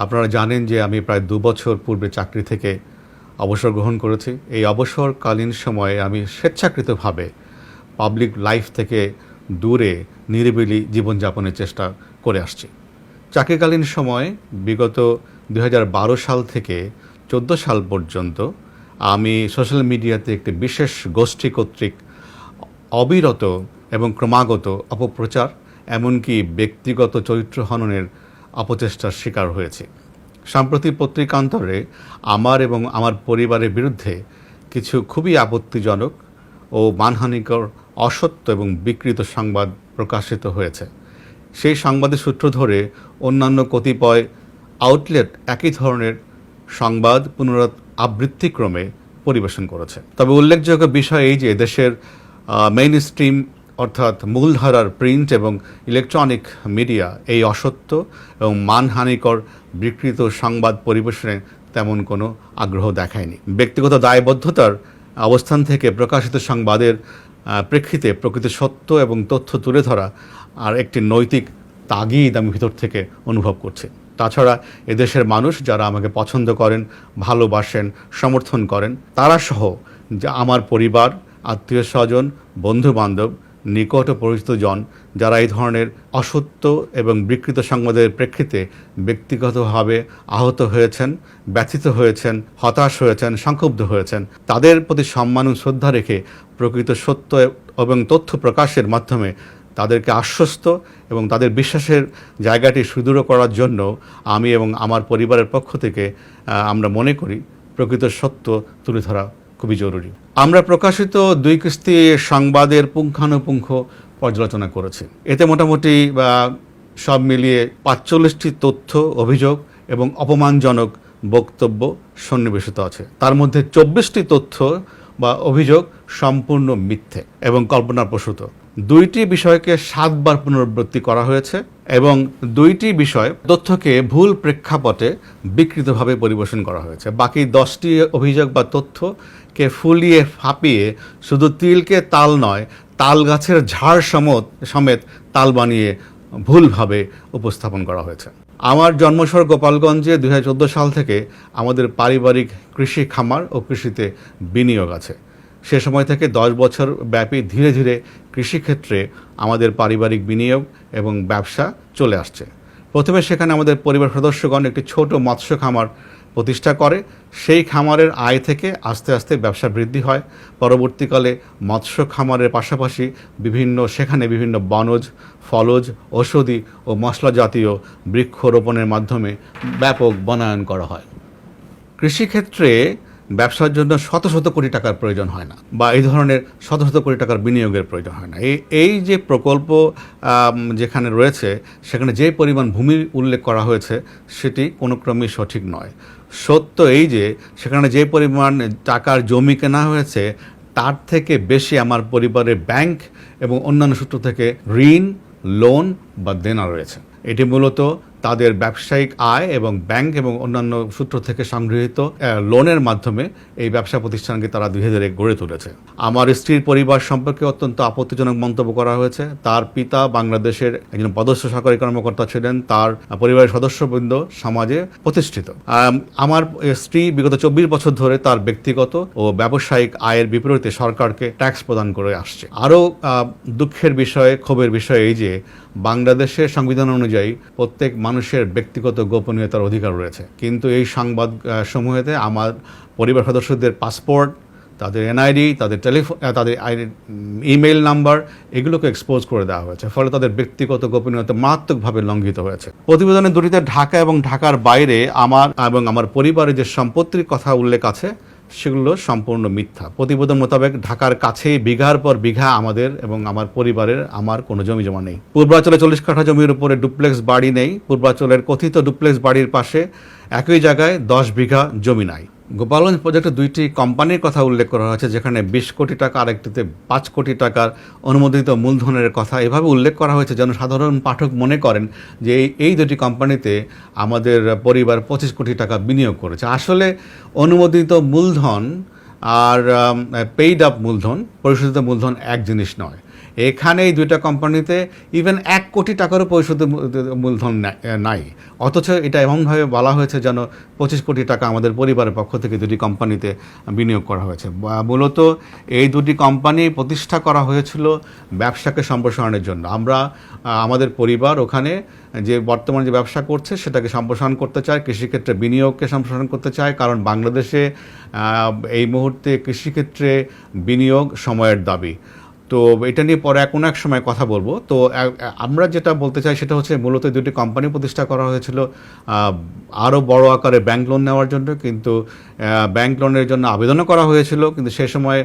আপনারা জানেন যে আমি প্রায় ২ বছর পূর্বে চাকরি থেকে অবসর গ্রহণ করেছি। এই অবসরকালীন সময়ে আমি স্বেচ্ছাকৃতভাবে পাবলিক লাইফ থেকে দূরে নিরিবিলি জীবনযাপনের চেষ্টা করে আসছি। চাকরিকালীন সময়ে বিগত ২০১২ সাল থেকে ১৪ সাল পর্যন্ত আমি সোশ্যাল মিডিয়াতে একটি বিশেষ গোষ্ঠী কর্তৃক অবিরত এবং ক্রমাগত অপপ্রচার এমনকি ব্যক্তিগত চরিত্র হননের অপচেষ্টার শিকার হয়েছে। সাম্প্রতিক পত্রিকান্তরে আমার এবং আমার পরিবারের বিরুদ্ধে কিছু খুবই আপত্তিজনক ও মানহানিকর অসত্য এবং বিকৃত সংবাদ প্রকাশিত হয়েছে। সেই সংবাদের সূত্র ধরে অন্যান্য কতিপয় আউটলেট একই ধরনের সংবাদ পুনরাবৃত্তিক্রমে পরিবেশন করেছে। তবে উল্লেখযোগ্য বিষয় এই যে দেশের মেইন স্ট্রিম অর্থাৎ মূলধারার প্রিন্ট এবং ইলেকট্রনিক মিডিয়া এই অসত্য এবং মানহানিকর বিকৃত সংবাদ পরিবেশনে তেমন কোনো আগ্রহ দেখায়নি। ব্যক্তিগত দায়বদ্ধতার অবস্থান থেকে প্রকাশিত সংবাদের প্রেক্ষিতে প্রকৃত সত্য এবং তথ্য তুলে ধরা আর একটি নৈতিক তাগিদ আমি ভিতর থেকে অনুভব করছি। তাছাড়া এদেশের মানুষ যারা আমাকে পছন্দ করেন, ভালোবাসেন, সমর্থন করেন, তারা সহ যা আমার পরিবার, আত্মীয় স্বজন, বন্ধুবান্ধব, নিকট ও পরিচিতজন যারা এই ধরনের অসত্য এবং বিকৃত সংবাদের প্রেক্ষিতে ব্যক্তিগতভাবে আহত হয়েছেন, ব্যথিত হয়েছেন, হতাশ হয়েছেন, সংক্ষুব্ধ হয়েছেন, তাদের প্রতি সম্মান ও শ্রদ্ধা রেখে প্রকৃত সত্য এবং তথ্য প্রকাশের মাধ্যমে তাদেরকে আশ্বস্ত এবং তাদের বিশ্বাসের জায়গাটি সুদৃঢ় করার জন্য আমি এবং আমার পরিবারের পক্ষ থেকে আমরা মনে করি প্রকৃত সত্য তুলে ধরা খুবই জরুরি। আমরা প্রকাশিত ২ কিস্তি সংবাদের পুঙ্খানুপুঙ্খ পর্যালোচনা করেছি। এতে মোটামুটি সব মিলিয়ে ৪৫টি তথ্য, অভিযোগ এবং অপমানজনক বক্তব্য সন্নিবেশিত আছে। তার মধ্যে ২৪টি তথ্য বা অভিযোগ সম্পূর্ণ মিথ্যে এবং কল্পনাপ্রসূত। ২টি বিষয়কে ৭ বার পুনরাবৃত্তি করা হয়েছে এবং ২টি বিষয় তথ্যকে ভুল প্রেক্ষাপটে বিকৃতভাবে পরিবেশন করা হয়েছে। বাকি ১০টি অভিযোগ বা তথ্যকে ফুলিয়ে ফাঁপিয়ে শুধু তিলকে তাল নয়, তাল গাছের ঝাড় সমেত তাল বানিয়ে ভুলভাবে উপস্থাপন করা হয়েছে। আমার জন্মশহর গোপালগঞ্জে ২০১৪ সাল থেকে আমাদের পারিবারিক কৃষি খামার ও কৃষিতে বিনিয়োগ আছে। সে সময় থেকে ১০ বছর ব্যাপী ধীরে ধীরে কৃষিক্ষেত্রে আমাদের পারিবারিক বিনিয়োগ এবং ব্যবসা চলে আসছে। প্রথমে সেখানে আমাদের পরিবার সদস্যগণ একটি ছোট মৎস্য খামার প্রতিষ্ঠা করে। সেই খামারের আয় থেকে আস্তে আস্তে ব্যবসা বৃদ্ধি হয়। পরবর্তীকালে মৎস্য খামারের পাশাপাশি সেখানে বিভিন্ন বনজ, ফলজ, ঔষধি ও মশলা জাতীয় বৃক্ষরোপণের মাধ্যমে ব্যাপক বনায়ন করা হয়। কৃষিক্ষেত্রে ব্যবসার জন্য শত শত কোটি টাকার প্রয়োজন হয় না বা এই ধরনের শত শত কোটি টাকার বিনিয়োগের প্রয়োজন হয় না। এই যে প্রকল্প যেখানে রয়েছে সেখানে যে পরিমাণ ভূমির উল্লেখ করা হয়েছে সেটি কোনো ক্রমেই সঠিক নয়। সত্য এই যে সেখানে যে পরিমাণ টাকার জমি কেনা হয়েছে তার থেকে বেশি আমার পরিবারের ব্যাংক এবং অন্যান্য সূত্র থেকে ঋণ, লোন বা দেনা রয়েছে। এটি মূলত তাদের ব্যবসায়িক আয় এবং ব্যাংক এবং অন্যান্য সূত্র থেকে সংগৃহীত লোনের মাধ্যমে এই ব্যবসা প্রতিষ্ঠানকে তারা ধীরে ধীরে গড়ে তুলেছে। আমার স্ত্রীর পরিবার সম্পর্কে অত্যন্ত আপত্তিজনক মন্তব্য করা হয়েছে। তার পিতা বাংলাদেশের একজন পদস্থ সরকারি কর্মকর্তা ছিলেন, তার পরিবারের সদস্যবৃন্দ সমাজে প্রতিষ্ঠিত। আমার স্ত্রী বিগত ২৪ বছর ধরে তার ব্যক্তিগত ও ব্যবসায়িক আয়ের বিপরীতে সরকারকে ট্যাক্স প্রদান করে আসছে। আরও দুঃখের বিষয়, ক্ষোভের বিষয় এই যে বাংলাদেশের সংবিধান অনুযায়ী প্রত্যেক মানুষের ব্যক্তিগত গোপনীয়তার অধিকার রয়েছে, কিন্তু এই সংবাদ সমূহেতে আমার পরিবার সদস্যদের পাসপোর্ট, তাদের এনআইডি, তাদের ইমেইল নাম্বার এগুলোকে এক্সপোজ করে দেওয়া হয়েছে। ফলে তাদের ব্যক্তিগত গোপনীয়তা মারাত্মকভাবে লঙ্ঘিত হয়েছে। প্রতিবেদনের দুটিতে ঢাকা এবং ঢাকার বাইরে আমার এবং আমার পরিবারের যে সম্পত্তির কথা উল্লেখ আছে সেগুলো সম্পূর্ণ মিথ্যা। প্রতিবেদন মোতাবেক ঢাকার কাছেই বিঘার পর বিঘা আমাদের এবং আমার পরিবারের আমার কোনো জমি জমা নেই। পূর্বাঞ্চলে ৪০ কাঠা জমির উপরে ডুপ্লেক্স বাড়ি নেই। পূর্বাঞ্চলের কথিত ডুপ্লেক্স বাড়ির পাশে একই জায়গায় ১০ বিঘা জমি নাই। গোপালগঞ্জ প্রজেক্টে ২টি কোম্পানির কথা উল্লেখ করা হয়েছে, যেখানে ২০ কোটি টাকা, আরেকটিতে ৫ কোটি টাকার অনুমোদিত মূলধনের কথা এভাবে উল্লেখ করা হয়েছে যেন সাধারণ পাঠক মনে করেন যে এই ২টি কোম্পানিতে আমাদের পরিবার ২৫ কোটি টাকা বিনিয়োগ করেছে। আসলে অনুমোদিত মূলধন আর পেইড আপ মূলধন, পরিশোধিত মূলধন এক জিনিস নয়। এখানে এই দুইটা কোম্পানিতে ইভেন 1 কোটি টাকারও পরিশোধ মূলধন নাই, অথচ এটা এমনভাবে বলা হয়েছে যেন 25 কোটি টাকা আমাদের পরিবারের পক্ষ থেকে দুটি কোম্পানিতে বিনিয়োগ করা হয়েছে। মূলত এই দুটি কোম্পানি প্রতিষ্ঠা করা হয়েছিল ব্যবসাকে সম্প্রসারণের জন্য। আমরা আমাদের পরিবার ওখানে যে বর্তমানে যে ব্যবসা করছে সেটাকে সম্প্রসারণ করতে চায়, কৃষিক্ষেত্রে বিনিয়োগকে সম্প্রসারণ করতে চায়, কারণ বাংলাদেশে এই মুহূর্তে কৃষিক্ষেত্রে বিনিয়োগ সময়ের দাবি। তো এটা নিয়ে পরে কোনো এক সময় কথা বলবো। তো আমরা যেটা বলতে চাই সেটা হচ্ছে মূলত দুটি কোম্পানি প্রতিষ্ঠা করা হয়েছিল আরও বড় আকারে ব্যাংক লোন নেওয়ার জন্য, কিন্তু ব্যাংক লোনের জন্য আবেদনও করা হয়েছিল, কিন্তু সে সময়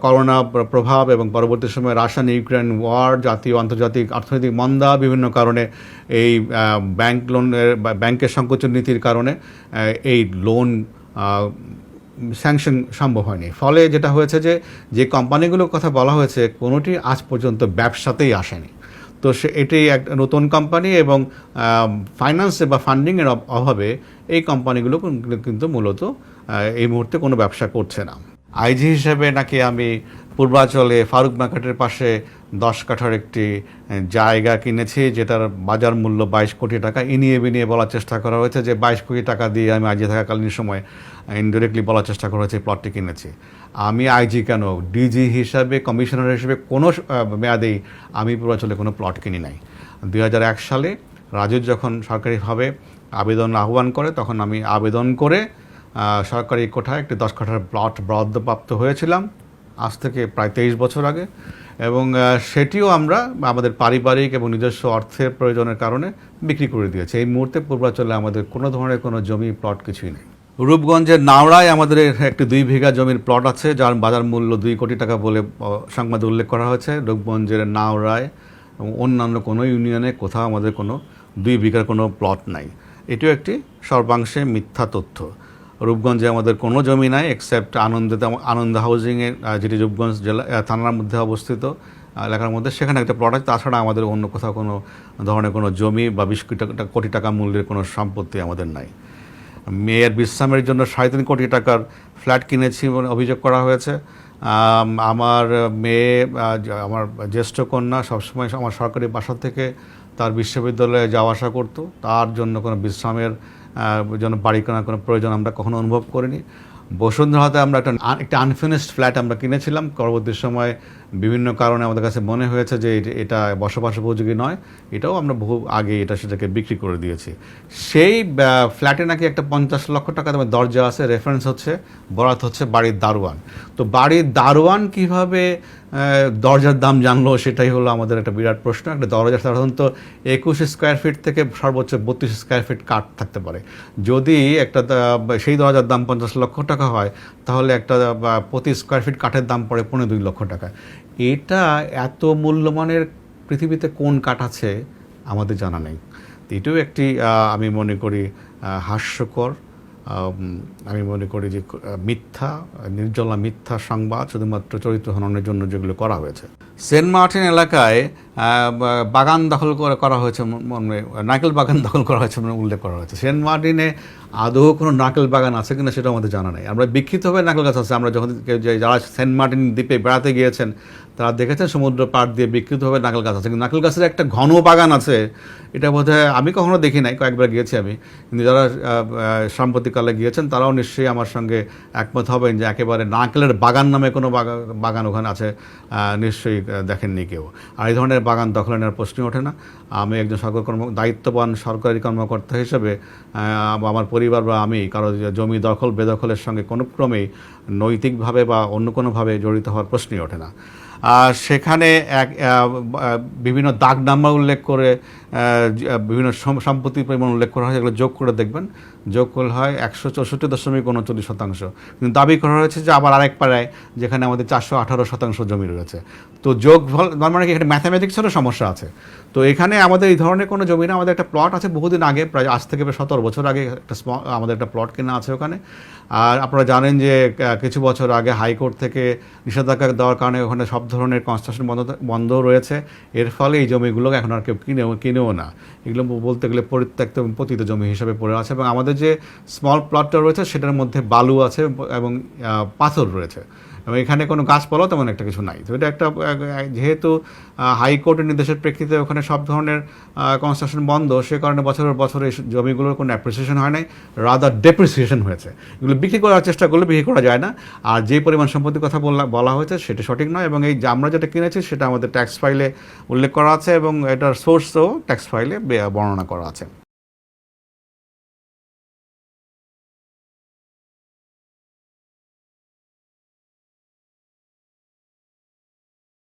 করোনা প্রভাব এবং পরবর্তী সময়ে রাশিয়ান ইউক্রেন ওয়ার, জাতীয় আন্তর্জাতিক অর্থনৈতিক মন্দা, বিভিন্ন কারণে এই ব্যাংক লোনের ব্যাংকের সংকোচন নীতির কারণে এই লোন স্যাংশন সম্ভব হয়নি। ফলে যেটা হয়েছে যে কোম্পানিগুলোর কথা বলা হয়েছে কোনোটি আজ পর্যন্ত ব্যবসাতেই আসেনি। তো এটি এক নতুন কোম্পানি এবং ফাইন্যান্সে বা ফান্ডিংয়ের অভাবে এই কোম্পানিগুলো কিন্তু মূলত এই মুহূর্তে কোনো ব্যবসা করছে না। আইজি হিসেবে নাকি আমি পূর্বাঞ্চলে ফারুক মার্কেটের পাশে 10 কাঠার একটি জায়গা কিনেছি, যেটার বাজার মূল্য 22 কোটি টাকা। ইনিয়ে বিনিয়ে বলার চেষ্টা করা হয়েছে যে 22 কোটি টাকা দিয়ে আমি আইজি থাকাকালীন সময় ইনডিরেক্টলি বলার চেষ্টা করা হয়েছে প্লটটি কিনেছি। আমি আইজি কেন, ডিজি হিসাবে, কমিশনার হিসেবে কোনো মেয়াদেই আমি পূর্বাঞ্চলে কোনো প্লট কিনি নাই। 2001 সালে রাজু যখন সরকারিভাবে আবেদন আহ্বান করে তখন আমি আবেদন করে সরকারি কোঠায় একটি 10 কাঠার প্লট বরাদ্দপ্রাপ্ত হয়েছিলাম, আজ থেকে প্রায় 23 বছর আগে। এবং সেটিও আমরা আমাদের পারিবারিক এবং নিজস্ব অর্থের প্রয়োজনের কারণে বিক্রি করে দিয়েছি। এই মুহূর্তে পূর্বাঞ্চলে আমাদের কোনো ধরনের কোনো জমি প্লট কিছুই নেই। রূপগঞ্জের নাওড়ায় আমাদের একটি 2 বিঘা জমির প্লট আছে, যার বাজার মূল্য 2 কোটি টাকা বলে সংবাদে উল্লেখ করা হয়েছে। রূপগঞ্জের নাওড়ায় এবং অন্যান্য কোনো ইউনিয়নে কোথাও আমাদের কোনো 2 বিঘার কোনো প্লট নাই। এটিও একটি সর্বাংশে মিথ্যা তথ্য। রূপগঞ্জে আমাদের কোনো জমি নাই এক্সেপ্ট আনন্দ হাউজিংয়ে, যেটি রূপগঞ্জ জেলা থানার মধ্যে অবস্থিত এলাকার মধ্যে, সেখানে একটা প্লট আছে। তাছাড়া আমাদের অন্য কোথাও কোনো ধরনের কোনো জমি বা 20 কোটি টাকা মূল্যের কোনো সম্পত্তি আমাদের নাই। মেয়ের বিশ্রামের জন্য 3.5 কোটি টাকার ফ্ল্যাট কিনেছি বলে অভিযোগ করা হয়েছে। আমার মেয়ে, আমার জ্যেষ্ঠ কন্যা সবসময় আমার সরকারি বাসা থেকে তার বিশ্ববিদ্যালয়ে যাওয়া আসা করতো, তার জন্য কোনো বিশ্রামের জন্য বাড়ি কেনার কোনো প্রয়োজন আমরা কখনো অনুভব করিনি। বসুন্ধরাতে আমরা একটা আনফিনিশড ফ্ল্যাট আমরা কিনেছিলাম, পরবর্তী সময় বিভিন্ন কারণে আমাদের কাছে মনে হয়েছে যে এটা বসবাস উপযোগী নয়, এটাও আমরা বহু আগে সেটাকে বিক্রি করে দিয়েছি। সেই ফ্ল্যাটে নাকি একটা 50 লক্ষ টাকা দামের দরজা আছে, রেফারেন্স হচ্ছে, বরাত হচ্ছে বাড়ির দারোয়ান। তো বাড়ির দারোয়ান কিভাবে দরজার দাম জানলো, সেটাই হলো আমাদের একটা বিরাট প্রশ্ন। একটা দরজা সাধারণত 21 স্কোয়ার ফিট থেকে সর্বোচ্চ 32 স্কোয়ার ফিট কাঠ থাকতে পারে। যদি একটা সেই দরজার দাম 50 লক্ষ টাকা হয়, তাহলে একটা প্রতি স্কোয়ার ফিট কাঠের দাম পড়ে 2.5 লক্ষ টাকা। এটা এত মূল্যমানের পৃথিবীতে কোন কাঠ আছে আমাদের জানা নেই। এটাও একটি আমি মনে করি হাস্যকর, আমি মনে করি যে মিথ্যা, নির্জলা মিথ্যা সংবাদ, শুধুমাত্র চরিত্র হননের জন্য যেগুলো করা হয়েছে। সেন্ট মার্টিন এলাকায় বাগান দখল করা হয়েছে, নারকেল বাগান দখল করা হয়েছে উল্লেখ করা হয়েছে। সেন্ট মার্টিনে আদৌ কোনো নারকেল বাগান আছে কিনা সেটা আমাদের জানা নেই। আমরা বিক্ষিপ্তভাবে নারকেল গাছ আছে, আমরা যখন যারা সেন্ট মার্টিন দ্বীপে বেড়াতে গিয়েছেন তারা দেখেছেন সমুদ্র পাড় দিয়ে বিক্ষিপ্তভাবে নারকেল গাছ আছে, কিন্তু নারকেল গাছের একটা ঘন বাগান আছে, এটা বোধহয় আমি কখনো দেখি নাই, কয়েকবার গিয়েছি আমি, কিন্তু যারা সাম্প্রতিককালে গিয়েছেন তারাও নিশ্চয়ই আমার সঙ্গে একমত হবেন যে একেবারে নারকেলের বাগান নামে কোনো বাগান ওখানে আছে নিশ্চয়ই দেখেননি কেউ। আর এই ধরনের বাগান দখল নেওয়ার প্রশ্নই ওঠে না। আমি একজন দায়িত্ববান সরকারি কর্মকর্তা হিসেবে আমার পরিবার বা আমি কারো জমি দখল বেদখলের সঙ্গে কোনো ক্রমেই নৈতিকভাবে বা অন্য কোনোভাবে জড়িত হওয়ার প্রশ্নই ওঠে না। সেখানে বিভিন্ন দাগ নাম্বার উল্লেখ করে বিভিন্ন সম্পত্তির পরিমাণ উল্লেখ করা হয়, যেগুলো যোগ করে দেখবেন, যোগ করলে হয় 164.39%। কিন্তু দাবি করা হয়েছে যে আবার আরেক পাড়ায় যেখানে আমাদের 418% জমি রয়েছে। তো যোগ মানে কি এখানে ম্যাথামেটিক্সেরও সমস্যা আছে। তো এখানে আমাদের এই ধরনের কোনো জমি না, আমাদের একটা প্লট আছে বহুদিন আগে, প্রায় আজ থেকে 17 বছর আগে আমাদের একটা প্লট কেনা আছে ওখানে। আর আপনারা জানেন যে কিছু বছর আগে হাইকোর্ট থেকে নিষেধাজ্ঞা দেওয়ার কারণে ওখানে সব ধরনের কনস্ট্রাকশন বন্ধ রয়েছে। এর ফলে এই জমিগুলো এখন আর কেউ কিনেও না, এগুলো বলতে গেলে পরিত্যক্ত এবং পতিত জমি হিসাবে পড়ে আছে। এবং আমাদের যে স্মল প্লটটা রয়েছে সেটার মধ্যে বালু আছে এবং পাথর রয়েছে, এবং এখানে কোনো গাছপালাও তেমন একটা কিছু নাই। তো এটা একটা যেহেতু হাইকোর্টের নির্দেশের প্রেক্ষিতে ওখানে সব ধরনের কনস্ট্রাকশন বন্ধ, সে কারণে বছরের বছর এই জমিগুলোর কোনো অ্যাপ্রিসিয়েশন হয় নাই, রাদার ডেপ্রিসিয়েশন হয়েছে। এগুলো বিক্রি করার চেষ্টা করলে বিক্রি করা যায় না। আর যে পরিমাণ সম্পত্তির কথা বলা হয়েছে সেটা সঠিক নয়, এবং এই যে আমরা যেটা কিনেছি সেটা আমাদের ট্যাক্স ফাইলে উল্লেখ করা আছে এবং এটার সোর্সও ট্যাক্স ফাইলে বর্ণনা করা আছে।